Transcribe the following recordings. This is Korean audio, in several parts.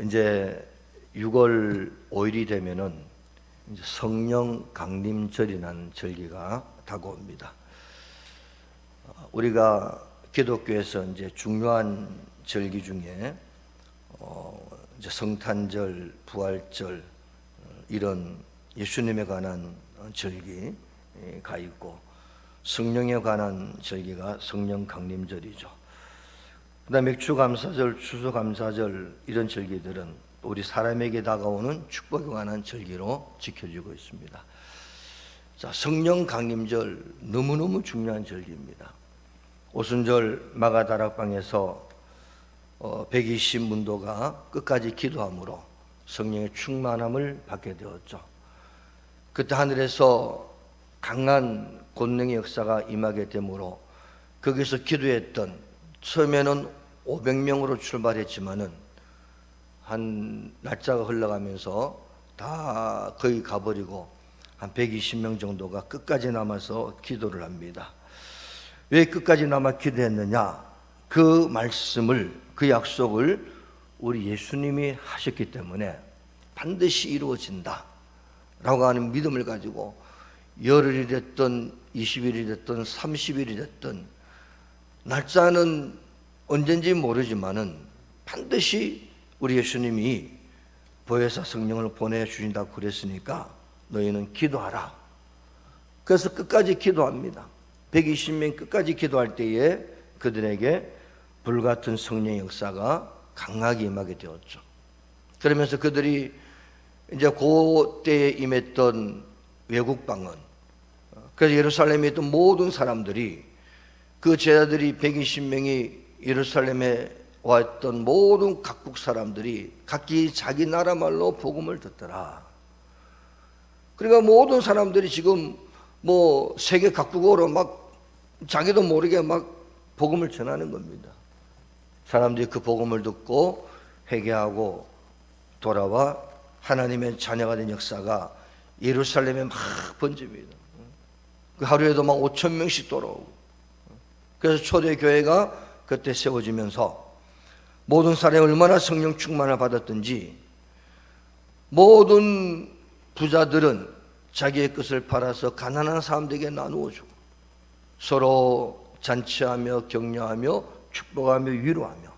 이제 6월 5일이 되면은 이제 성령 강림절이라는 절기가 다가옵니다. 우리가 기독교에서 이제 중요한 절기 중에 이제 성탄절, 부활절 이런 예수님에 관한 절기가 있고, 성령에 관한 절기가 성령 강림절이죠. 그다음에 맥주감사절, 추수감사절 이런 절기들은 우리 사람에게 다가오는 축복에 관한 절기로 지켜지고 있습니다. 자, 성령 강림절 너무너무 중요한 절기입니다. 오순절 마가다락방에서 120문도가 끝까지 기도함으로 성령의 충만함을 받게 되었죠. 그때 하늘에서 강한 권능의 역사가 임하게 되므로 거기서 기도했던, 처음에는 500명으로 출발했지만은 한 날짜가 흘러가면서 다 거기 가버리고 한 120명 정도가 끝까지 남아서 기도를 합니다. 왜 끝까지 남아 기도했느냐? 그 말씀을, 그 약속을 우리 예수님이 하셨기 때문에 반드시 이루어진다 라고 하는 믿음을 가지고 열흘이 됐든 20일이 됐든 30일이 됐든, 날짜는 언젠지 모르지만은 반드시 우리 예수님이 보혜사 성령을 보내주신다고 그랬으니까 너희는 기도하라. 그래서 끝까지 기도합니다. 120명 끝까지 기도할 때에 그들에게 불같은 성령의 역사가 강하게 임하게 되었죠. 그러면서 그들이 이제 그때에 임했던 외국 방언, 그래서 예루살렘에 있던 모든 사람들이, 그 제자들이 120명이 예루살렘에 왔던 모든 각국 사람들이 각기 자기 나라 말로 복음을 듣더라. 그러니까 모든 사람들이 지금 뭐 세계 각국어로 막 자기도 모르게 막 복음을 전하는 겁니다. 사람들이 그 복음을 듣고 회개하고 돌아와 하나님의 자녀가 된 역사가 예루살렘에 막 번집니다. 그 하루에도 막 5,000명씩 돌아오고, 그래서 초대교회가 그때 세워지면서 모든 사람이 얼마나 성령 충만을 받았든지 모든 부자들은 자기의 것을 팔아서 가난한 사람들에게 나누어 주고 서로 잔치하며 격려하며 축복하며 위로하며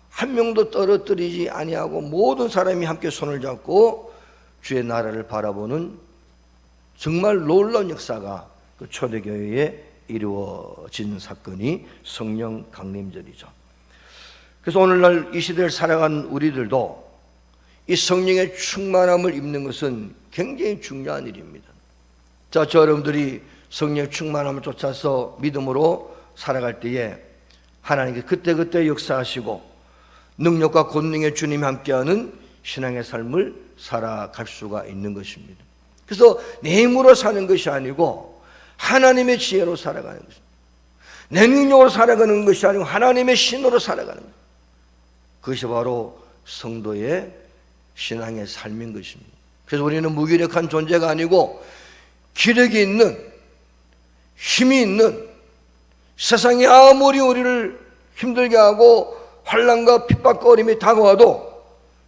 한 명도 떨어뜨리지 아니하고 모든 사람이 함께 손을 잡고 주의 나라를 바라보는 정말 놀라운 역사가 그 초대교회에 이루어진 사건이 성령 강림절이죠. 그래서 오늘날 이 시대를 살아간 우리들도 이 성령의 충만함을 입는 것은 굉장히 중요한 일입니다. 자, 저 여러분들이 성령의 충만함을 쫓아서 믿음으로 살아갈 때에 하나님께 그때그때 역사하시고 능력과 권능의 주님이 함께하는 신앙의 삶을 살아갈 수가 있는 것입니다. 그래서 내 힘으로 사는 것이 아니고 하나님의 지혜로 살아가는 것입니다. 내 능력으로 살아가는 것이 아니고 하나님의 신으로 살아가는 것입니다. 그것이 바로 성도의 신앙의 삶인 것입니다. 그래서 우리는 무기력한 존재가 아니고 기력이 있는, 힘이 있는, 세상이 아무리 우리를 힘들게 하고 환난과 핍박과 어려움이 다가와도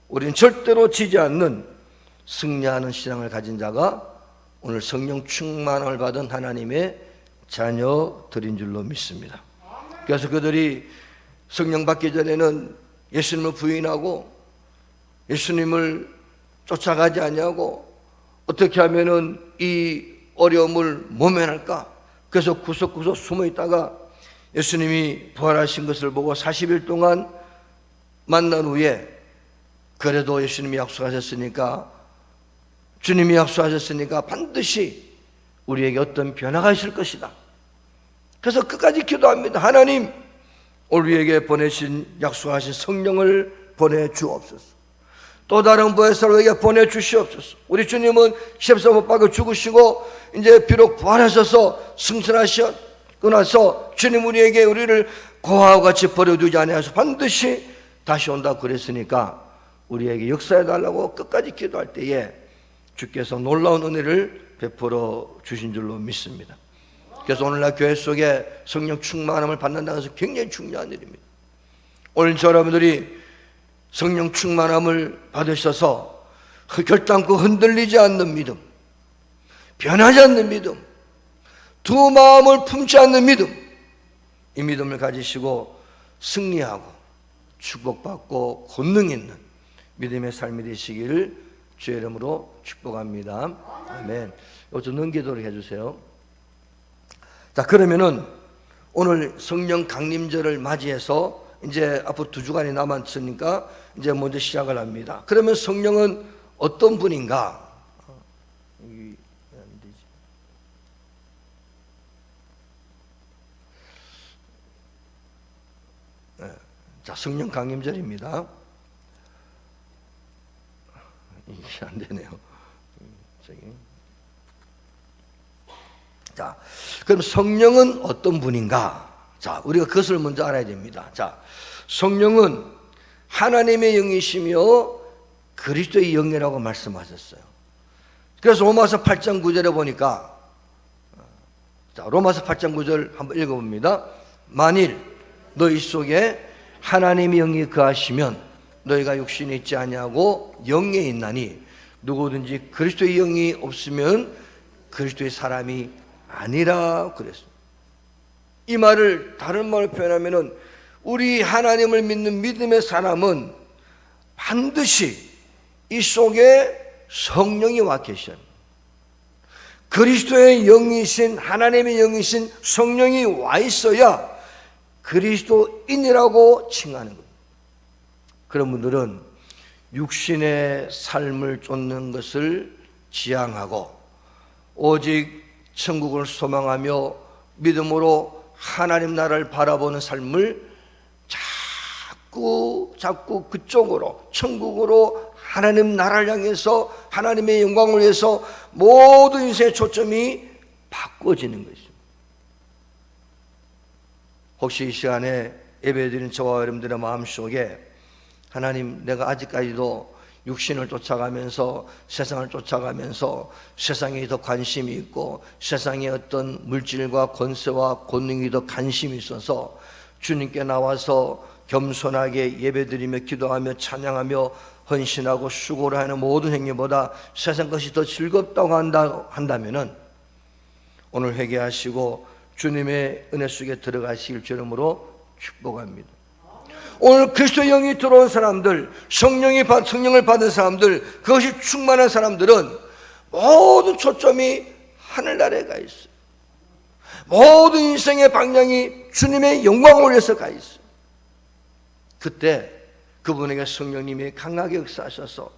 우리는 절대로 지지 않는 승리하는 신앙을 가진 자가 오늘 성령 충만함을 받은 하나님의 자녀들인 줄로 믿습니다. 그래서 그들이 성령 받기 전에는 예수님을 부인하고 예수님을 쫓아가지 아니하고 어떻게 하면은 이 어려움을 모면할까? 그래서 구석구석 숨어 있다가 예수님이 부활하신 것을 보고 40일 동안 만난 후에, 그래도 예수님이 약속하셨으니까, 주님이 약속하셨으니까 반드시 우리에게 어떤 변화가 있을 것이다. 그래서 끝까지 기도합니다. 하나님, 우리에게 보내신, 약속하신 성령을 보내주옵소서. 또 다른 보혜사를 우리에게 보내주시옵소서. 우리 주님은 십자 못 박혀 죽으시고 이제 비록 부활하셔서 승천하셨고 나서 주님 우리에게 우리를 고아와 같이 버려두지 아니하셔서 반드시 다시 온다고 그랬으니까 우리에게 역사해달라고 끝까지 기도할 때에 주께서 놀라운 은혜를 베풀어 주신 줄로 믿습니다. 그래서 오늘날 교회 속에 성령 충만함을 받는다는 것은 굉장히 중요한 일입니다. 오늘 저 여러분들이 성령 충만함을 받으셔서 결단코 흔들리지 않는 믿음, 변하지 않는 믿음, 두 마음을 품지 않는 믿음, 이 믿음을 가지시고 승리하고 축복받고 권능 있는 믿음의 삶이 되시기를 주의 이름으로 축복합니다. 아멘. 이것도 능기도록 해주세요. 자, 그러면은 오늘 성령 강림절을 맞이해서 이제 앞으로 2주간이 남았으니까 이제 먼저 시작을 합니다. 그러면 성령은 어떤 분인가? 자, 성령 강림절입니다. 이게 안 되네요. 자, 그럼 성령은 어떤 분인가? 자, 우리가 그것을 먼저 알아야 됩니다. 자, 성령은 하나님의 영이시며 그리스도의 영이라고 말씀하셨어요. 그래서 로마서 8장 9절에 보니까, 자, 로마서 8장 9절 한번 읽어봅니다. 만일 너희 속에 하나님의 영이 거하시면 너희가 육신에 있지 아니하고 영에 있나니 누구든지 그리스도의 영이 없으면 그리스도의 사람이 아니라 그랬습니다. 이 말을 다른 말로 표현하면은 우리 하나님을 믿는 믿음의 사람은 반드시 이 속에 성령이 와 계셔요. 그리스도의 영이신 하나님의 영이신 성령이 와 있어야 그리스도인이라고 칭하는 겁니다. 그런 분들은 육신의 삶을 쫓는 것을 지향하고 오직 천국을 소망하며 믿음으로 하나님 나라를 바라보는 삶을 자꾸 그쪽으로 천국으로 하나님 나라를 향해서 하나님의 영광을 위해서 모든 인생의 초점이 바꿔지는 것입니다. 혹시 이 시간에 예배드리는 저와 여러분들의 마음속에 하나님, 내가 아직까지도 육신을 쫓아가면서 세상을 쫓아가면서 세상에 더 관심이 있고 세상의 어떤 물질과 권세와 권능이 더 관심이 있어서 주님께 나와서 겸손하게 예배드리며 기도하며 찬양하며 헌신하고 수고를 하는 모든 행위보다 세상 것이 더 즐겁다고 한다면은 오늘 회개하시고 주님의 은혜 속에 들어가시길 주름으로 축복합니다. 오늘 그리스도의 영이 들어온 사람들, 성령을 받은 사람들, 그것이 충만한 사람들은 모든 초점이 하늘나라에 가 있어요. 모든 인생의 방향이 주님의 영광을 위해서 가 있어요. 그때 그분에게 성령님이 강하게 역사하셔서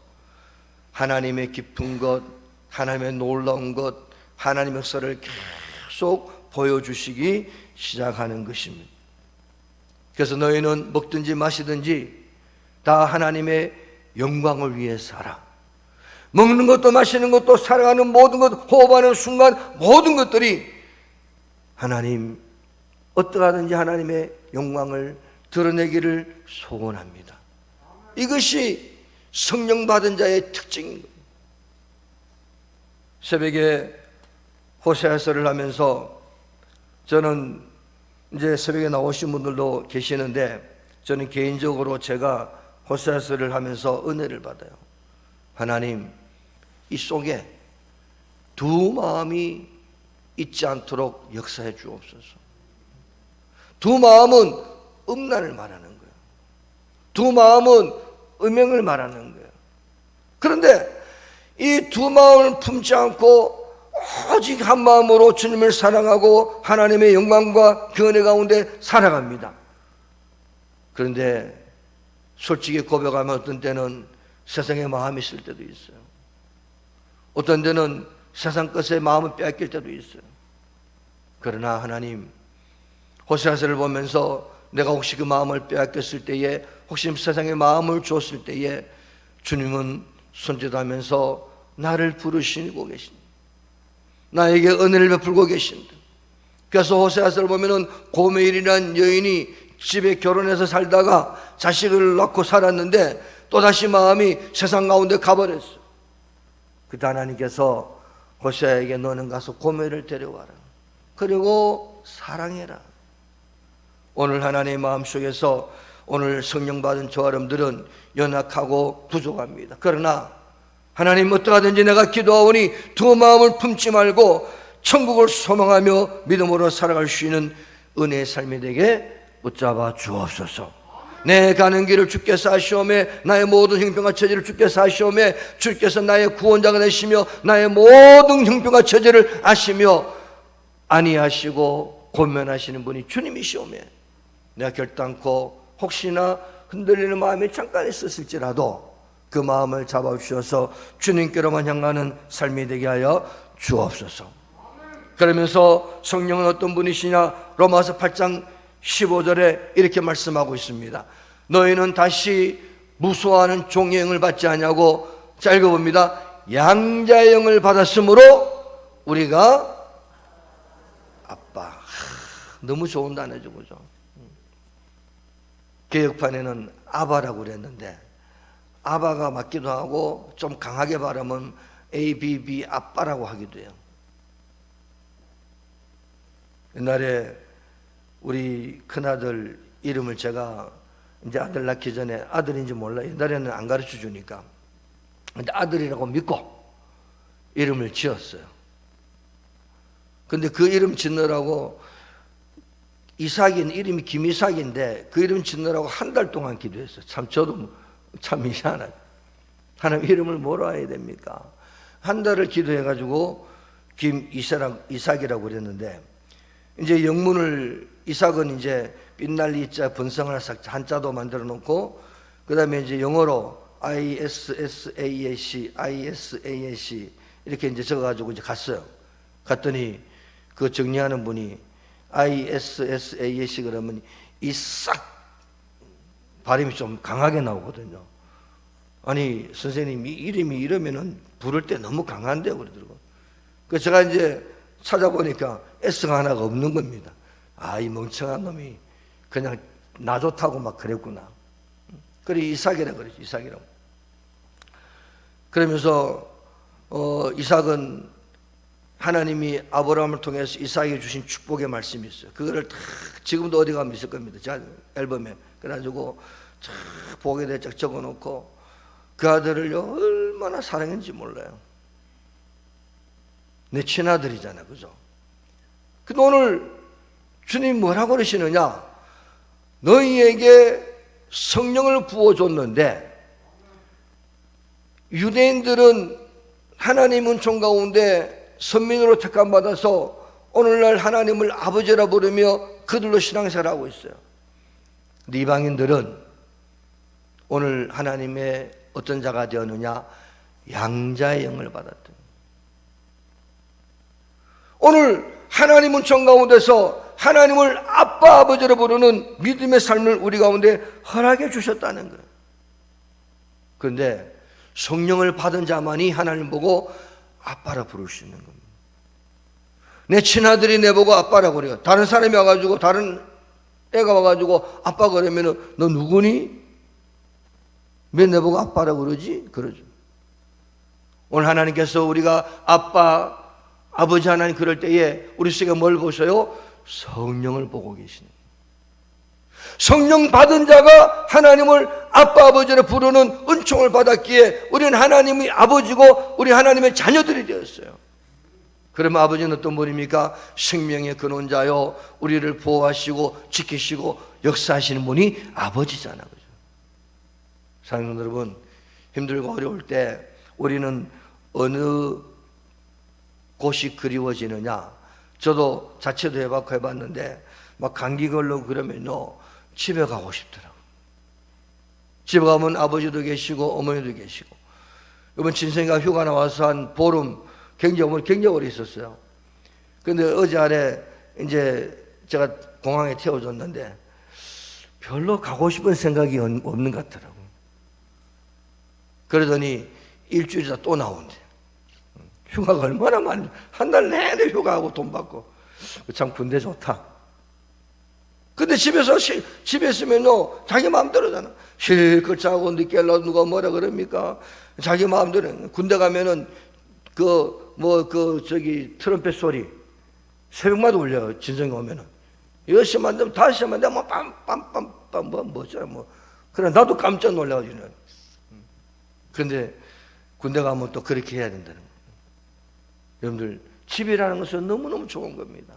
하나님의 깊은 것, 하나님의 놀라운 것, 하나님의 역사를 계속 보여주시기 시작하는 것입니다. 그래서 너희는 먹든지 마시든지 다 하나님의 영광을 위해 살아. 먹는 것도 마시는 것도 살아가는 모든 것, 호흡하는 순간 모든 것들이 하나님, 어떠하든지 하나님의 영광을 드러내기를 소원합니다. 이것이 성령 받은 자의 특징인 겁니다. 새벽에 호세아서를 하면서 저는 이제 새벽에 나오신 분들도 계시는데 저는 개인적으로 제가 호세아서를 하면서 은혜를 받아요. 하나님, 이 속에 두 마음이 있지 않도록 역사해 주옵소서. 두 마음은 음란을 말하는 거예요. 두 마음은 음행을 말하는 거예요. 그런데 이 두 마음을 품지 않고 오직 한 마음으로 주님을 사랑하고 하나님의 영광과 그 은혜 가운데 살아갑니다. 그런데 솔직히 고백하면 어떤 때는 세상에 마음이 있을 때도 있어요. 어떤 때는 세상 것에 마음을 빼앗길 때도 있어요. 그러나 하나님, 호세아서를 보면서 내가 혹시 그 마음을 빼앗겼을 때에, 혹시 세상에 마음을 줬을 때에 주님은 손짓하면서 나를 부르시고 계신다. 나에게 은혜를 베풀고 계신다. 그래서 호세아서를 보면은 고멜이라는 여인이 집에 결혼해서 살다가 자식을 낳고 살았는데 또다시 마음이 세상 가운데 가버렸어. 그때 하나님께서 호세아에게 너는 가서 고멜을 데려와라. 그리고 사랑해라. 오늘 하나님의 마음속에서 오늘 성령 받은 저 여러분들은 연약하고 부족합니다. 그러나 하나님 어떠하든지 내가 기도하오니 두 마음을 품지 말고 천국을 소망하며 믿음으로 살아갈 수 있는 은혜의 삶이 되게 붙잡아 주옵소서. 내 가는 길을 주께서 아시오매 나의 모든 형편과 처지를 주께서 아시오매 주께서 나의 구원자가 되시며 나의 모든 형편과 처지를 아시며 안위하시고 권면하시는 분이 주님이시오매 내가 결단코 혹시나 흔들리는 마음이 잠깐 있었을지라도 그 마음을 잡아주셔서 주님께로만 향하는 삶이 되게 하여 주옵소서. 그러면서 성령은 어떤 분이시냐? 로마서 8장 15절에 이렇게 말씀하고 있습니다. 너희는 다시 무소하는 종의 영을 받지 않냐고. 자, 읽어봅니다. 양자의 영을 받았으므로 우리가 아빠. 너무 좋은 단어죠, 그죠? 개혁판에는 아바라고 그랬는데 아바가 맞기도 하고 좀 강하게 발음은 ABB 아빠라고 하기도 해요. 옛날에 우리 큰아들 이름을 제가 이제 아들 낳기 전에 아들인지 몰라 옛날에는 안 가르쳐 주니까 근데 아들이라고 믿고 이름을 지었어요. 근데 그 이름 짓느라고 이삭인 이름이 김이삭인데 그 이름 짓느라고 한 달 동안 기도했어요. 참 저도 참 이상하다. 하나님 이름을 뭐로 해야 됩니까? 한 달을 기도해가지고 김이삭이라고 그랬는데 이제 영문을 이삭은 이제 빛날리 이자 번성을 한자도 만들어 놓고 그 다음에 이제 영어로 ISSAC 이렇게 이제 적어가지고 이제 갔어요. 갔더니 그 정리하는 분이 ISSAC 그러면 이삭 발음이 좀 강하게 나오거든요. 아니 선생님이 이름이 이러면은 부를 때 너무 강한데 그러더라고요. 그래서 제가 이제 찾아보니까 S가 하나가 없는 겁니다. 아, 이 멍청한 놈이 그냥 나 좋다고 막 그랬구나. 그래 이삭이라 그러지. 이삭이라고. 그러면서 이삭은 하나님이 아브라함을 통해서 이삭에게 주신 축복의 말씀이 있어요. 그거를 다 지금도 어디 가면 있을 겁니다. 제 앨범에. 그래가지고 쫙 보게 돼 쫙 적어놓고 그 아들을요 얼마나 사랑했는지 몰라요. 내 친아들이잖아, 그죠? 근데 오늘 주님 뭐라고 그러시느냐? 너희에게 성령을 부어줬는데 유대인들은 하나님 은총 가운데 선민으로 택함받아서 오늘날 하나님을 아버지라 부르며 그들로 신앙생활하고 있어요. 근데 이방인들은 오늘 하나님의 어떤 자가 되었느냐? 양자의 영을 받았다. 오늘 하나님 은총 가운데서 하나님을 아빠 아버지로 부르는 믿음의 삶을 우리 가운데 허락해 주셨다는 거예요. 그런데 성령을 받은 자만이 하나님 보고 아빠라 부를 수 있는 겁니다. 내 친아들이 내보고 아빠라고 그래요. 다른 사람이 와가지고 다른 애가 와가지고 아빠 그러면은 너 누구니? 왜 내보고 아빠라고 그러지? 그러죠. 오늘 하나님께서 우리가 아빠 아버지 하나님 그럴 때에 우리 속에 뭘 보셔요? 성령을 보고 계시는 거예요. 성령 받은 자가 하나님을 아빠 아버지로 부르는 은총을 받았기에 우리는 하나님의 아버지고 우리 하나님의 자녀들이 되었어요. 그러면 아버지는 어떤 분입니까? 생명의 근원자요 우리를 보호하시고 지키시고 역사하시는 분이 아버지잖아요. 그죠? 사랑하는 여러분, 힘들고 어려울 때 우리는 어느 곳이 그리워지느냐? 저도 자체도 해봤는데 막 감기 걸리고 그러면요 집에 가고 싶더라고요. 집에 가면 아버지도 계시고 어머니도 계시고. 이번 친생이가 휴가 나와서 한 보름 굉장히 오래 있었어요. 근데 어제 아래 이제 제가 공항에 태워줬는데 별로 가고 싶은 생각이 없는 것 같더라고요. 그러더니 일주일이다 또 나온대. 휴가가 얼마나 많이, 한 달 내내 휴가하고 돈 받고. 참 군대 좋다. 근데 집에 있으면요, 자기 마음대로잖아. 실컷 자고 늦게 하려고 누가 뭐라 그럽니까? 자기 마음대로. 군대 가면은 트럼펫 소리 새벽마다 울려요. 진성이 오면은. 10시만 되면 5시만 되면 빰빰빰 아빠 뭐죠 그래 나도 깜짝 놀라가지고. 그런데 군대 가면 또 그렇게 해야 된다는 거예요. 여러분들 집이라는 것은 너무너무 좋은 겁니다.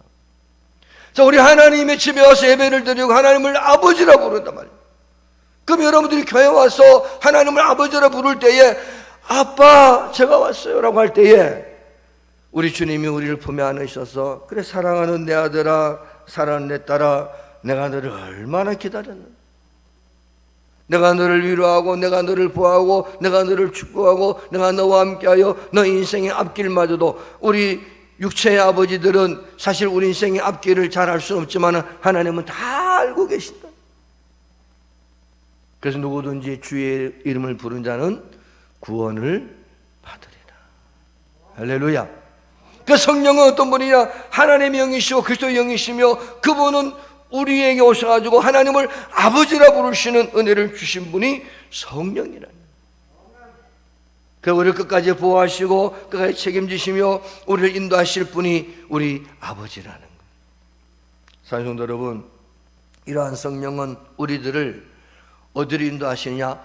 자, 우리 하나님의 집에 와서 예배를 드리고 하나님을 아버지라 부른단 말이에요. 그럼 여러분들이 교회 와서 하나님을 아버지라 부를 때에 아빠 제가 왔어요 라고 할 때에 우리 주님이 우리를 품에 안으셔서 그래 사랑하는 내 아들아 사랑하는 내 딸아 내가 너를 얼마나 기다렸는데 내가 너를 위로하고 내가 너를 보호하고 내가 너를 축복하고 내가 너와 함께하여 너 인생의 앞길마저도 우리 육체의 아버지들은 사실 우리 인생의 앞길을 잘 알 수는 없지만 하나님은 다 알고 계신다. 그래서 누구든지 주의 이름을 부른 자는 구원을 받으리라. 할렐루야. 그 성령은 어떤 분이냐? 하나님의 영이시고 그리스도의 영이시며 그분은 우리에게 오셔가지고 하나님을 아버지라 부르시는 은혜를 주신 분이 성령이라는. 그 우리를 끝까지 보호하시고 끝까지 책임지시며 우리를 인도하실 분이 우리 아버지라는 거예요. 사랑하는 성도 여러분, 이러한 성령은 우리들을 어디로 인도하시느냐?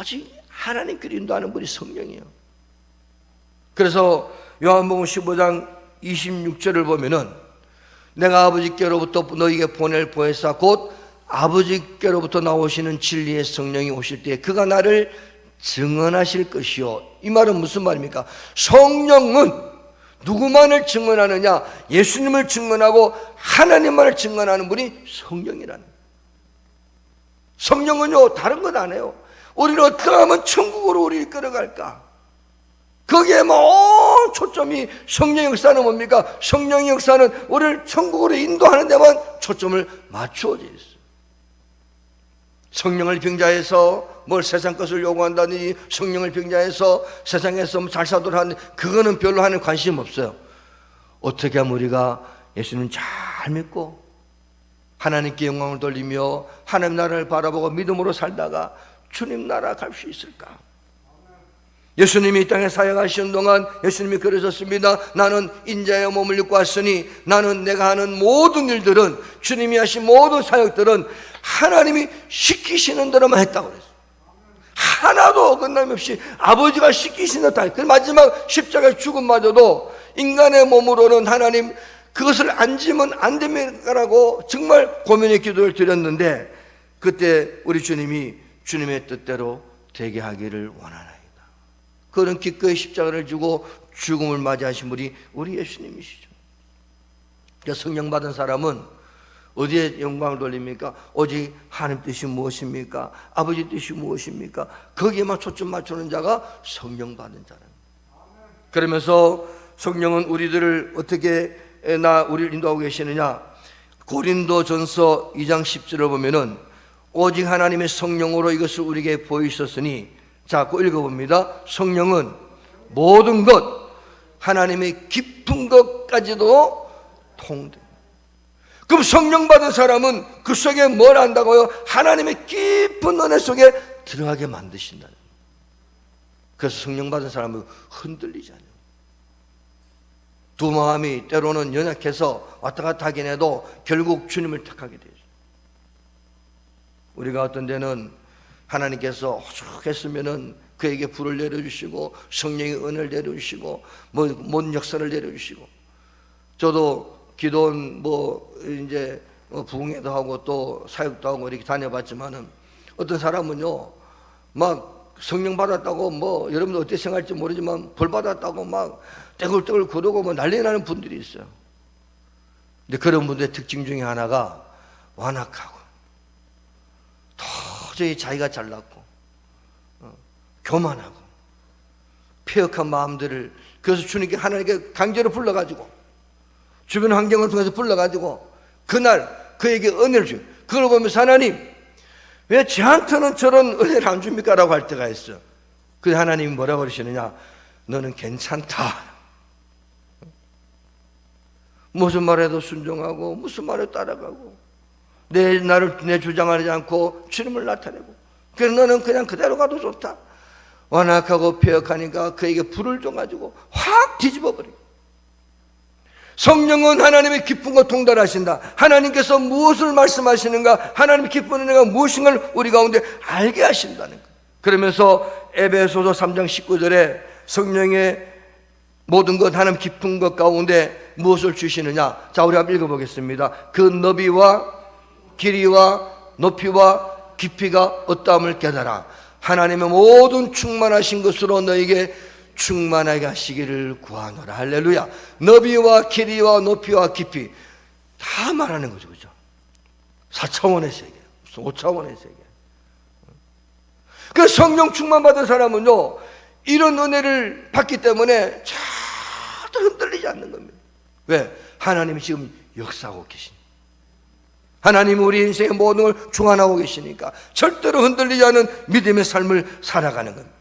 오직 하나님께로 인도하는 분이 성령이에요. 그래서 요한복음 15장 26절을 보면은 내가 아버지께로부터 너희에게 보낼 보혜사 곧 아버지께로부터 나오시는 진리의 성령이 오실 때 그가 나를 증언하실 것이요. 이 말은 무슨 말입니까? 성령은 누구만을 증언하느냐? 예수님을 증언하고 하나님만을 증언하는 분이 성령이라는 거예요. 성령은요 다른 건 안 해요. 우리를 어떻게 하면 천국으로 우리를 끌어갈까? 거기에 온 초점이 성령의 역사는 뭡니까? 성령의 역사는 우리를 천국으로 인도하는 데만 초점을 맞추어져 있어요. 성령을 빙자해서 뭘 세상 것을 요구한다니 성령을 빙자해서 세상에서 잘 살도록 하는 그거는 별로 하는 관심 없어요. 어떻게 하면 우리가 예수님 잘 믿고 하나님께 영광을 돌리며 하나님 나라를 바라보고 믿음으로 살다가 주님 나라 갈 수 있을까? 예수님이 이 땅에 사역하시는 동안 예수님이 그러셨습니다. 나는 인자의 몸을 입고 왔으니 나는 내가 하는 모든 일들은 주님이 하신 모든 사역들은 하나님이 시키시는 대로만 했다고 그랬어요. 하나도 어긋남없이 아버지가 시키시는 대로. 그 마지막 십자가의 죽음마저도 인간의 몸으로는 하나님 그것을 안 지면 안 됩니까라고 정말 고민의 기도를 드렸는데 그때 우리 주님이 주님의 뜻대로 되게 하기를 원하나이다. 그런 기꺼이 십자가를 주고 죽음을 맞이하신 분이 우리 예수님이시죠. 그러니까 성령 받은 사람은 어디에 영광을 돌립니까? 오직 하나님 뜻이 무엇입니까? 아버지 뜻이 무엇입니까? 거기에만 초점 맞추는 자가 성령 받은 자랍니다. 그러면서 성령은 우리들을 어떻게 우리를 인도하고 계시느냐? 고린도전서 2장 10절을 보면은 오직 하나님의 성령으로 이것을 우리에게 보이셨으니 자, 그 읽어봅니다. 성령은 모든 것 하나님의 깊은 것까지도 통됩니다. 그럼 성령 받은 사람은 그 속에 뭘 안다고요? 하나님의 깊은 은혜 속에 들어가게 만드신다는 거예요. 그래서 성령 받은 사람은 흔들리지 않아요. 두 마음이 때로는 연약해서 왔다 갔다 하긴 해도 결국 주님을 택하게 되죠. 우리가 어떤 데는 하나님께서 오죽했으면은 그에게 불을 내려주시고 성령의 은혜를 내려주시고 모든 역사를 내려주시고 저도 기도원 이제 부흥회도 하고 또 사역도 하고 이렇게 다녀봤지만은 어떤 사람은요 막 성령 받았다고 여러분들 어떻게 생각할지 모르지만 벌 받았다고 막 떼굴떼굴 구르고 난리 나는 분들이 있어요. 근데 그런 분들의 특징 중에 하나가 완악하고 도저히 자기가 잘났고 교만하고 폐역한 마음들을 그래서 주님께 하나님께 강제로 불러가지고 주변 환경을 통해서 불러가지고 그날 그에게 은혜를 줘요. 그걸 보면서 하나님 왜 저한테는 저런 은혜를 안 줍니까? 라고 할 때가 있어요. 그래서 하나님이 뭐라고 그러시느냐? 너는 괜찮다. 무슨 말해도 순종하고 무슨 말에 따라가고 내 주장하지 않고 주님을 나타내고 그래서 너는 그냥 그대로 가도 좋다. 완악하고 폐역하니까 그에게 불을 줘가지고 확 뒤집어 버리고 성령은 하나님의 기쁨과 동달하신다. 하나님께서 무엇을 말씀하시는가, 하나님의 기쁜 은혜가 무엇인가를 우리 가운데 알게 하신다는 것. 그러면서 에베소서 3장 19절에 성령의 모든 것, 하나님 깊은 것 가운데 무엇을 주시느냐. 자, 우리 한번 읽어보겠습니다. 그 너비와 길이와 높이와 깊이가 어떠함을 깨달아 하나님의 모든 충만하신 것으로 너에게 충만하게 하시기를 구하노라. 할렐루야. 너비와 길이와 높이와 깊이 다 말하는 거죠. 그죠? 4차원의 세계, 무슨 5차원의 세계. 그 성령 충만받은 사람은요, 이런 은혜를 받기 때문에 절대 흔들리지 않는 겁니다. 왜? 하나님이 지금 역사하고 계시니까. 하나님이 우리 인생의 모든 걸 주관하고 계시니까 절대로 흔들리지 않은 믿음의 삶을 살아가는 겁니다.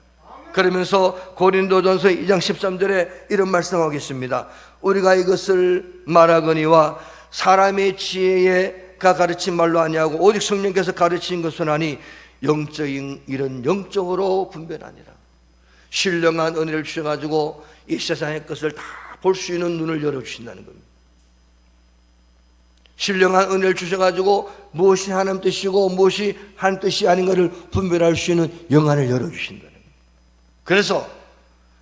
그러면서 고린도전서 2장 13절에 이런 말씀하고 있습니다. 우리가 이것을 말하거니와 사람의 지혜가 가르친 말로 아니하고 오직 성령께서 가르친 것은 아니 영적인 일은 영적으로 분별하니라. 신령한 은혜를 주셔가지고 이 세상의 것을 다 볼 수 있는 눈을 열어주신다는 겁니다. 신령한 은혜를 주셔가지고 무엇이 하나님 뜻이고 무엇이 하나님 뜻이 아닌 것을 분별할 수 있는 영안을 열어주신다는 겁니다. 그래서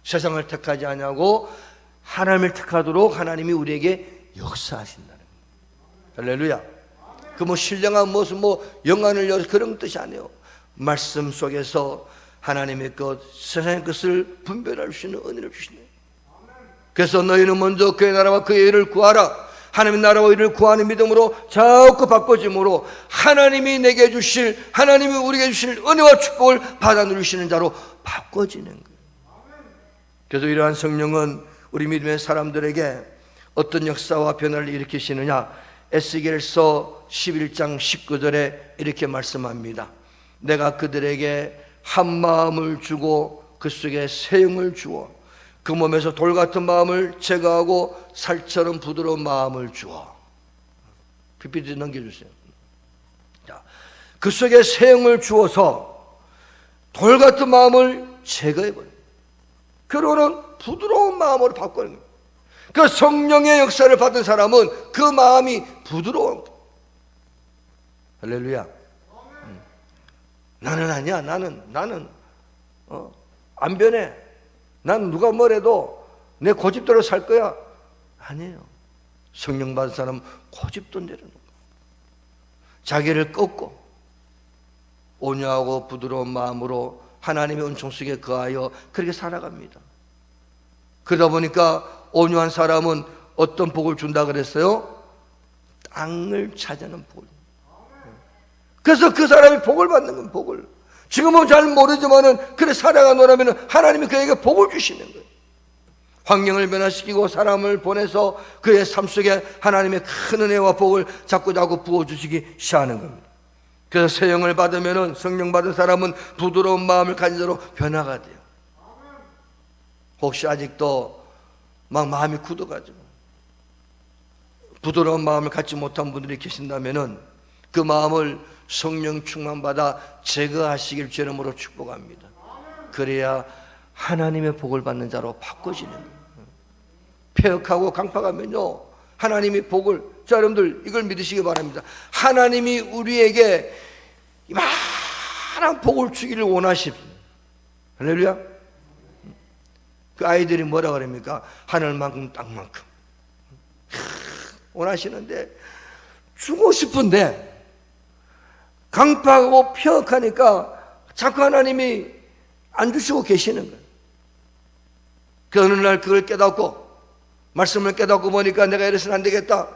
세상을 택하지 아니하고 하나님을 택하도록 하나님이 우리에게 역사하신다는 겁니다. 할렐루야. 그 뭐 신령한 무엇은 뭐 영안을 열어 그런 뜻이 아니에요. 말씀 속에서 하나님의 것, 세상의 것을 분별할 수 있는 은혜를 주시네요. 그래서 너희는 먼저 그의 나라와 그의 의를 구하라. 하나님의 나라와 의를 구하는 믿음으로 자꾸 바꿔짐으로 하나님이 내게 주실, 하나님이 우리에게 주실 은혜와 축복을 받아 누리시는 자로 바꿔지는 거예요. 그래서 이러한 성령은 우리 믿음의 사람들에게 어떤 역사와 변화를 일으키시느냐. 에스겔서 11장 19절에 이렇게 말씀합니다. 내가 그들에게 한 마음을 주고 그 속에 새 영을 주어 그 몸에서 돌 같은 마음을 제거하고 살처럼 부드러운 마음을 주어. PPT 넘겨주세요. 자, 그 속에 새 영을 주어서 돌 같은 마음을 제거해버려요. 그러고는 부드러운 마음으로 바꾸는 거예요. 그 성령의 역사를 받은 사람은 그 마음이 부드러운 거예요. 할렐루야. 나는 아니야. 나는 안 변해. 난 누가 뭐래도 내 고집대로 살 거야. 아니에요. 성령 받은 사람은 고집도 내려놓는 거예요. 자기를 꺾고 온유하고 부드러운 마음으로 하나님의 은총 속에 거하여 그렇게 살아갑니다. 그러다 보니까 온유한 사람은 어떤 복을 준다 그랬어요? 땅을 차지하는 복을. 그래서 그 사람이 복을 받는 건 복을. 지금은 잘 모르지만은 그래 살아가노라면 하나님이 그에게 복을 주시는 거예요. 환경을 변화시키고 사람을 보내서 그의 삶 속에 하나님의 큰 은혜와 복을 자꾸 부어주시기 시작하는 겁니다. 그래서 새 영을 받으면은 성령 받은 사람은 부드러운 마음을 가진 자로 변화가 돼요. 혹시 아직도 막 마음이 굳어가지고 부드러운 마음을 갖지 못한 분들이 계신다면은 그 마음을 성령 충만받아 제거하시길 주 이름으로 축복합니다. 그래야 하나님의 복을 받는 자로 바꿔지는 거예요. 폐역하고 강팍하면요 하나님이 복을, 자 여러분들 이걸 믿으시기 바랍니다. 하나님이 우리에게 많은 복을 주기를 원하십니다. 할렐루야. 그 아이들이 뭐라 그럽니까? 하늘만큼 땅만큼 원하시는데 주고 싶은데 강팍하고 폐역하니까 자꾸 하나님이 안 주시고 계시는 거예요. 그 어느 날 그걸 깨닫고 말씀을 깨닫고 보니까 내가 이래서는 안 되겠다.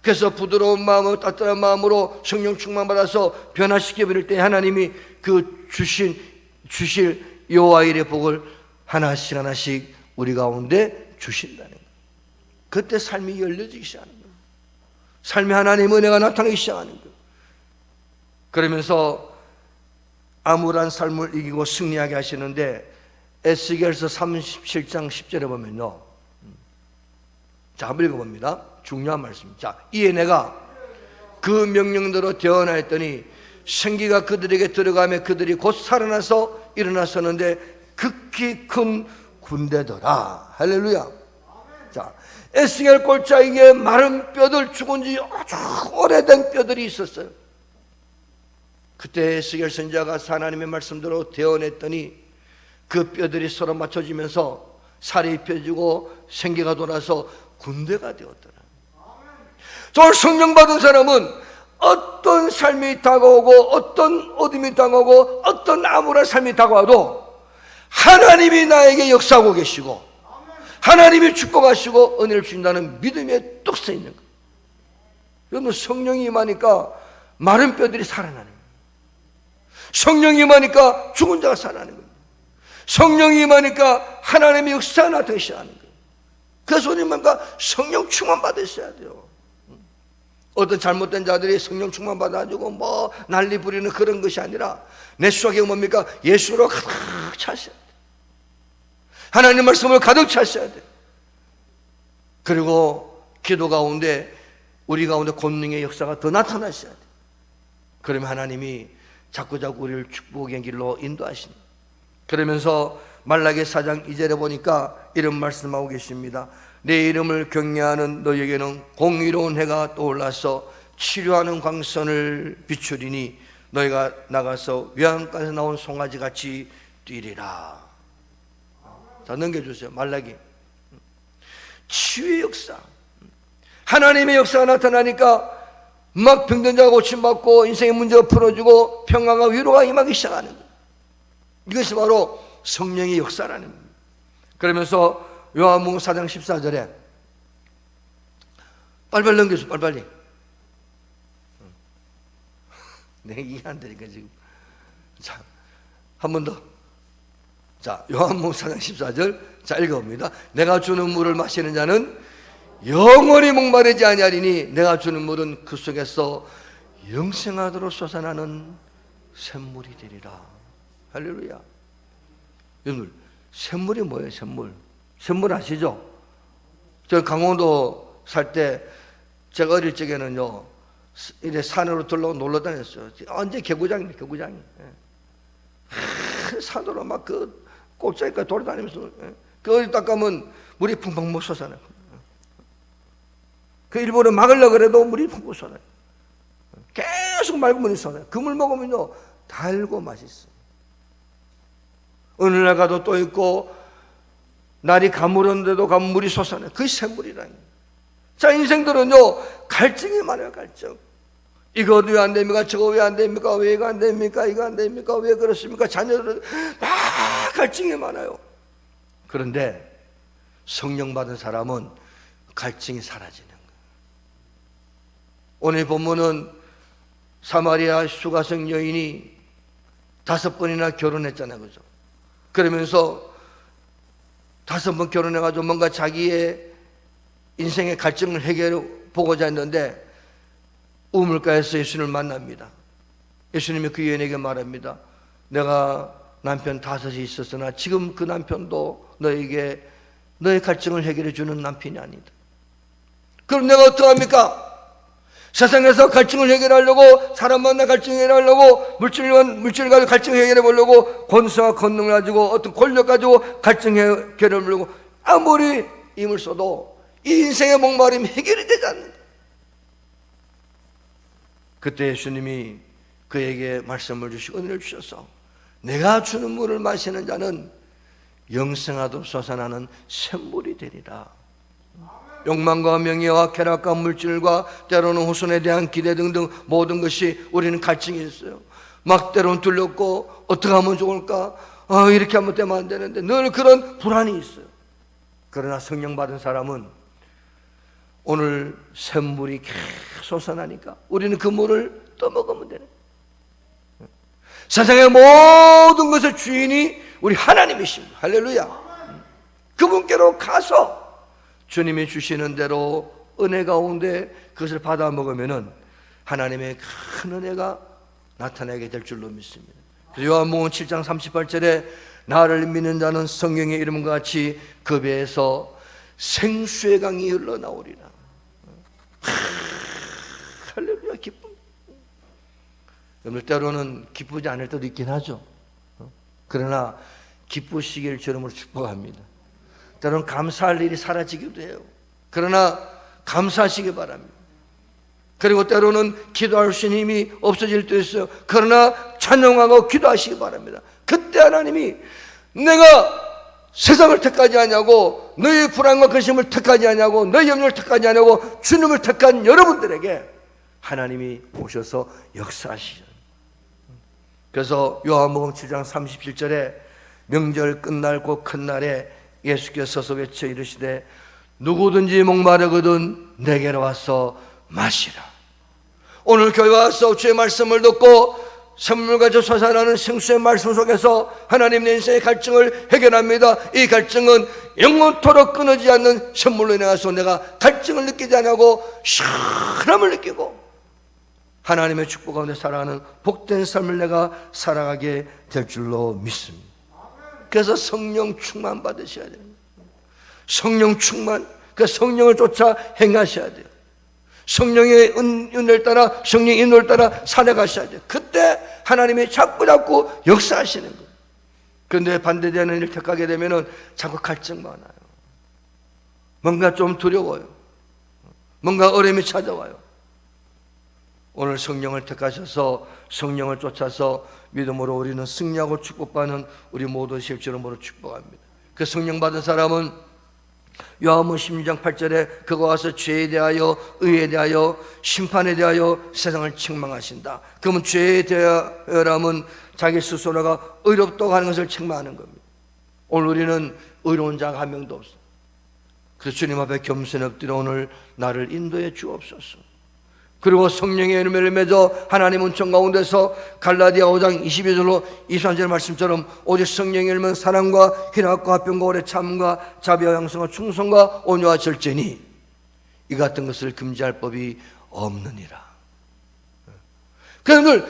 그래서 부드러운 마음으로 따뜻한 마음으로 성령 충만받아서 변화시켜 버릴 때 하나님이 그 주실 여호와 일의 복을 하나씩 하나씩 우리 가운데 주신다는 거예요. 그때 삶이 열려지기 시작하는 거예요. 삶에 하나님의 은혜가 나타나기 시작하는 거예요. 그러면서 암울한 삶을 이기고 승리하게 하시는데 에스겔서 37장 10절에 보면요, 자 한번 읽어봅니다. 중요한 말씀입니다. 자, 이에 내가 그 명령대로 대언하였더니 생기가 그들에게 들어가며 그들이 곧 살아나서 일어났었는데 극히 큰 군대더라. 할렐루야. 자, 에스겔 골짜기에 마른 뼈들, 죽은 지 아주 오래된 뼈들이 있었어요. 그때 에스겔 선지자가 하나님의 말씀대로 대언했더니 그 뼈들이 서로 맞춰지면서 살이 펴지고 생기가 돌아서 군대가 되었더라. 저를 성령 받은 사람은 어떤 삶이 다가오고 어떤 어둠이 다가오고 어떤 암울한 삶이 다가와도 하나님이 나에게 역사하고 계시고 하나님이 축복하시고 은혜를 주신다는 믿음에 뚝 서 있는 거예요. 여러분, 성령이 임하니까 마른 뼈들이 살아나는 거예요. 성령이 임하니까 죽은 자가 살아나는 거예요. 성령이 임하니까 하나님의 역사가 나타나셔야 하는 거예요. 그래서 우리는 뭔가 성령 충만 받으셔야 돼요. 어떤 잘못된 자들이 성령 충만 받아가지고 뭐 난리 부리는 그런 것이 아니라 내 속에 뭡니까? 예수로 가득 차셔야 돼요. 하나님 말씀을 가득 차셔야 돼요. 그리고 기도 가운데 우리 가운데 권능의 역사가 더 나타나셔야 돼요. 그러면 하나님이 자꾸자꾸 우리를 축복의 길로 인도하십니다. 그러면서 말라기 4장 2절에 보니까 이런 말씀하고 계십니다. 내 이름을 경외하는 너에게는 공의로운 해가 떠올라서 치료하는 광선을 비추리니 너희가 나가서 외양간에서 나온 송아지같이 뛰리라. 자, 넘겨주세요. 말라기. 치유의 역사, 하나님의 역사가 나타나니까 막 병든 자가 고침받고 인생의 문제가 풀어지고 평강과 위로가 임하기 시작하는 거예요. 이것이 바로 성령의 역사라는 겁니다. 그러면서 요한복음 4장 14절에 빨리빨리 넘겨줘. 빨리빨리. 내가 이해 안 되니까 지금. 자, 한 번 더. 자, 요한복음 4장 14절. 자, 읽어봅니다. 내가 주는 물을 마시는 자는 영원히 목마르지 아니하리니 내가 주는 물은 그 속에서 영생하도록 솟아나는 샘물이 되리라. 할렐루야. 여러분, 샘물이 뭐예요? 샘물 아시죠? 저 강원도 살 때 제가 어릴 적에는요, 이래 산으로 들러 놀러 다녔어요. 언제 개구장입니다, 개구장이. 산으로 막 그 꼭자기까지 돌아다니면서 그 어디 딱 가면 물이 펑펑 못 솟아나요. 그 일부러 막으려고 그래도 물이 펑펑 솟아나요. 계속 맑은 물이 솟아나요. 그 물 먹으면요, 달고 맛있어요. 어느 날 가도 또 있고 날이 가물었는데도 물이 솟아나요. 그게 샘물이라니. 자, 인생들은요, 갈증이 많아요. 갈증. 이거 왜 안 됩니까? 저거 왜 안 됩니까? 왜 이거 안 됩니까? 이거 안 됩니까? 왜 그렇습니까? 자녀들은 다 갈증이 많아요. 그런데 성령 받은 사람은 갈증이 사라지는 거예요. 오늘 본문은 사마리아 수가성 여인이 5번이나 결혼했잖아요. 그죠? 그러면서 5번 결혼해가지고 뭔가 자기의 인생의 갈증을 해결해 보고자 했는데 우물가에서 예수님을 만납니다. 예수님이 그 여인에게 말합니다. 내가 남편 5이 있었으나 지금 그 남편도 너에게 너의 갈증을 해결해 주는 남편이 아니다. 그럼 내가 어떡합니까? 세상에서 갈증을 해결하려고, 사람 만나 갈증을 해결하려고, 물질 가지고 갈증을 해결해 보려고, 권세와 권능을 가지고, 어떤 권력 가지고 갈증 해결해 보려고 아무리 힘을 써도 이 인생의 목마름이 해결이 되지 않는다. 그때 예수님이 그에게 말씀을 주시고 은혜를 주셔서 내가 주는 물을 마시는 자는 영생하도록 솟아나는 샘물이 되리라. 욕망과 명예와 쾌락과 물질과 때로는 후손에 대한 기대 등등 모든 것이 우리는 갈증이 있어요. 막 때로는 둘렸고 어떻게 하면 좋을까? 이렇게 하면 되면 안 되는데 늘 그런 불안이 있어요. 그러나 성령 받은 사람은 오늘 샘물이 계속 솟아나니까 우리는 그 물을 떠먹으면 되는 거예요. 세상의 모든 것의 주인이 우리 하나님이십니다. 할렐루야. 그분께로 가서 주님이 주시는 대로 은혜 가운데 그것을 받아 먹으면은 하나님의 큰 은혜가 나타나게 될 줄로 믿습니다. 요한복음 7장 38절에 나를 믿는 자는 성령의 이름과 같이 그 배에서 생수의 강이 흘러나오리라. 할렐루야. 기쁨. 여러분, 때로는 기쁘지 않을 때도 있긴 하죠. 그러나 기쁘시길 주름으로 축복합니다. 때로는 감사할 일이 사라지기도 해요. 그러나 감사하시기 바랍니다. 그리고 때로는 기도할 수 있는 힘이 없어질 때도 있어요. 그러나 찬양하고 기도하시기 바랍니다. 그때 하나님이 내가 세상을 택하지 않냐고, 너희 불안과 근심을 택하지 않냐고, 너희 염려를 택하지 않냐고 주님을 택한 여러분들에게 하나님이 오셔서 역사하시죠. 그래서 요한복음 7장 37절에 명절 끝날 곧 큰 날에 예수께서 서서 외쳐 이르시되 누구든지 목마르거든 내게로 와서 마시라. 오늘 교회 와서 주의 말씀을 듣고 선물가져 솟아나는 생수의 말씀 속에서 하나님 내 인생의 갈증을 해결합니다. 이 갈증은 영원토록 끊어지지 않는 선물로 인해서 내가 갈증을 느끼지 않고 시원함을 느끼고 하나님의 축복 가운데 살아가는 복된 삶을 내가 살아가게 될 줄로 믿습니다. 그래서 성령 충만 받으셔야 됩니다. 성령 충만, 그 성령을 쫓아 행하셔야 돼요. 성령의 은혜를 따라, 성령의 인도를 따라 살아가셔야 돼요. 그때 하나님이 자꾸 역사하시는 거예요. 그런데 반대되는 일을 택하게 되면 자꾸 갈증 많아요. 뭔가 좀 두려워요. 뭔가 어려움이 찾아와요. 오늘 성령을 택하셔서 성령을 쫓아서 믿음으로 우리는 승리하고 축복받는 우리 모두 실제로 모두 축복합니다. 그 성령 받은 사람은 요한복음 16장 8절에 그가 와서 죄에 대하여 의에 대하여 심판에 대하여 세상을 책망하신다. 그러면 죄에 대하여라면 자기 스스로가 의롭다고 하는 것을 책망하는 겁니다. 오늘 우리는 의로운 자가 한 명도 없어. 그래서 주님 앞에 겸손히 엎드려 오늘 나를 인도해 주옵소서. 그리고 성령의 열매를 맺어 하나님 은총 가운데서 갈라디아 5장 22절로 23절 말씀처럼 오직 성령의 열매는 사랑과 희락과 화평과 오래 참음과 자비와 양성과 충성과 온유와 절제니 이 같은 것을 금지할 법이 없느니라. 그래서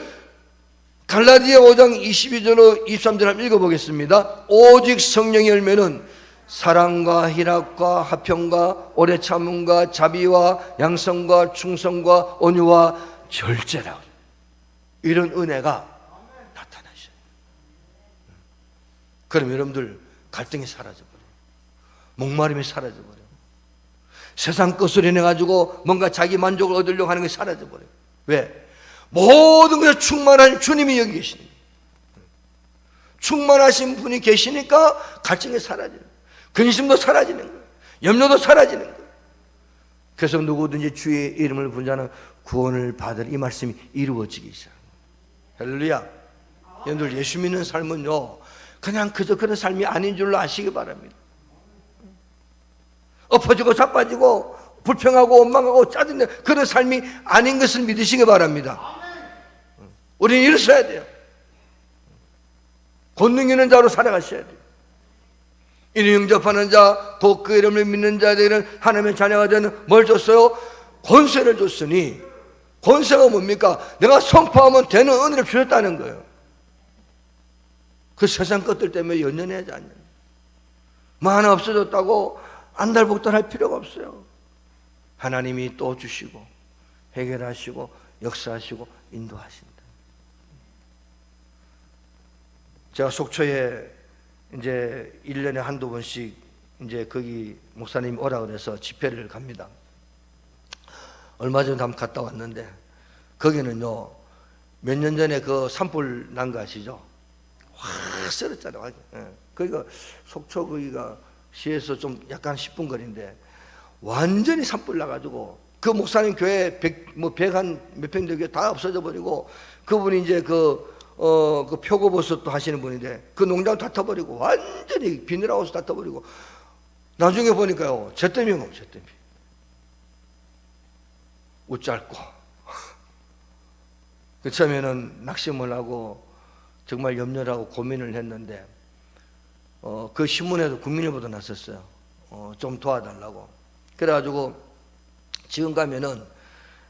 갈라디아 5장 22절로 23절 한번 읽어보겠습니다. 오직 성령의 열매는 사랑과 희락과 화평과 오래 참음과 자비와 양성과 충성과 온유와 절제라. 이런 은혜가 나타나셔요. 그럼 여러분들 갈등이 사라져버려요. 목마름이 사라져버려요. 세상 것을 인해가지고 뭔가 자기 만족을 얻으려고 하는 것이 사라져버려요. 왜? 모든 것에 충만한 주님이 여기 계시니, 충만하신 분이 계시니까 갈증이 사라져요. 근심도 사라지는 거예요. 염려도 사라지는 거예요. 그래서 누구든지 주의 이름을 부른 자는 구원을 받을 이 말씀이 이루어지기 시작합니다. 할렐루야. 여러분들 예수 믿는 삶은요 그냥 그저 그런 삶이 아닌 줄로 아시기 바랍니다. 엎어지고 자빠지고 불평하고 원망하고 짜증내 그런 삶이 아닌 것을 믿으시기 바랍니다. 우리는 일어서야 돼요. 권능 있는 자로 살아가셔야 돼요. 이를 영접하는 자, 곧 그 이름을 믿는 자들은 하나님의 자녀가 되는 뭘 줬어요? 권세를 줬으니, 권세가 뭡니까? 내가 선포하면 되는 은혜를 주셨다는 거예요. 그 세상 것들 때문에 연연하지 않는, 뭐 하나 없어졌다고 안달복달할 필요가 없어요. 하나님이 또 주시고 해결하시고 역사하시고 인도하신다. 제가 속초에 이제 1년에 한두 번씩 이제 거기 목사님 오라 그래서 집회를 갑니다. 얼마 전에 한번 갔다 왔는데 거기는요 몇 년 전에 그 산불 난 거 아시죠? 확 썰었잖아요. 거기가 속초 거기가 시에서 좀 약간 10분 거리인데 완전히 산불 나가지고 그 목사님 교회 100한 몇 평 되게 다 없어져 버리고 그분이 이제 그 표고버섯도 하시는 분인데 그 농장 다 타버리고 완전히 비닐하우스 다 타버리고 나중에 보니까요 잿더미 잿더미 웃짧고 그 처음에는 낙심을 하고 정말 염려를 하고 고민을 했는데 그 신문에도 국민일보도 났었어요. 좀 도와달라고. 그래가지고 지금 가면은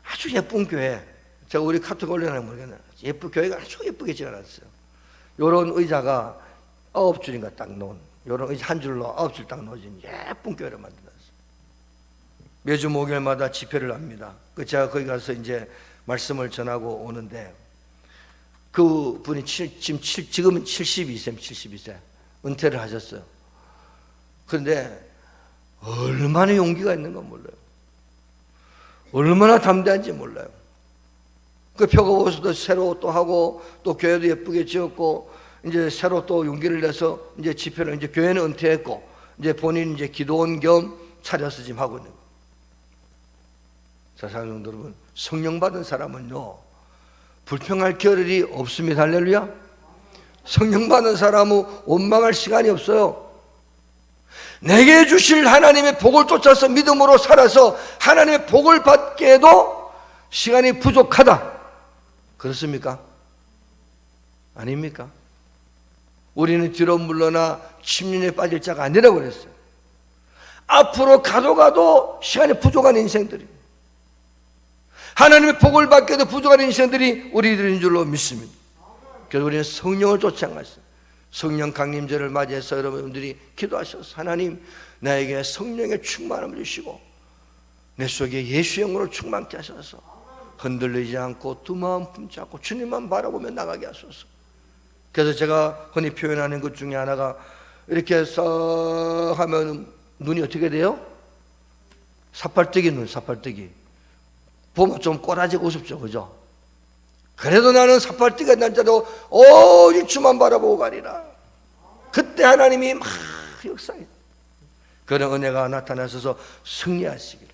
아주 예쁜 교회, 제가 우리 카톡 올려놓으면 모르겠네. 예쁜 교회가 아주 예쁘게 지어놨어요. 요런 의자가 9줄인가 딱 놓은, 요런 의자 한 줄로 9줄 딱 놓은 예쁜 교회를 만들었어요. 매주 목요일마다 집회를 합니다. 제가 거기 가서 이제 말씀을 전하고 오는데 그 분이 지금은 72세 은퇴를 하셨어요. 그런데 얼마나 용기가 있는가 몰라요. 얼마나 담대한지 몰라요. 그 표고버섯도 새로 또 하고 또 교회도 예쁘게 지었고 이제 새로 또 용기를 내서 이제 집회를 이제 교회는 은퇴했고 이제 본인 이제 기도원 겸 차려서 지금 하고 있는 거예요. 자, 사랑하는 성도 여러분, 성령 받은 사람은요 불평할 겨를이 없습니다. 할렐루야. 성령 받은 사람은 원망할 시간이 없어요. 내게 주실 하나님의 복을 쫓아서 믿음으로 살아서 하나님의 복을 받게 해도 시간이 부족하다. 그렇습니까? 아닙니까? 우리는 뒤로 물러나 침륜에 빠질 자가 아니라고 그랬어요. 앞으로 가도 시간이 부족한 인생들이, 하나님의 복을 받게 해도 부족한 인생들이 우리들인 줄로 믿습니다. 그래서 우리는 성령을 쫓아갔어요. 성령 강림절을 맞이해서 여러분들이 기도하셔서 하나님 나에게 성령의 충만함을 주시고 내 속에 예수의 영으로 충만케 하셔서 흔들리지 않고 두 마음 품잡고 주님만 바라보며 나가게 하소서. 그래서 제가 흔히 표현하는 것 중에 하나가 이렇게 싹 하면 눈이 어떻게 돼요? 사팔뜨기 눈, 사팔뜨기. 보면 좀 꼬라지고 싶죠, 그죠? 그래도 나는 사팔뜨기가 난 자도 오직 주만 바라보고 가리라. 그때 하나님이 막 역사해. 그런 은혜가 나타나셔서 승리하시기를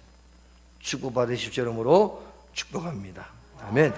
주고받으십시오. 이름으로 축복합니다. 아멘.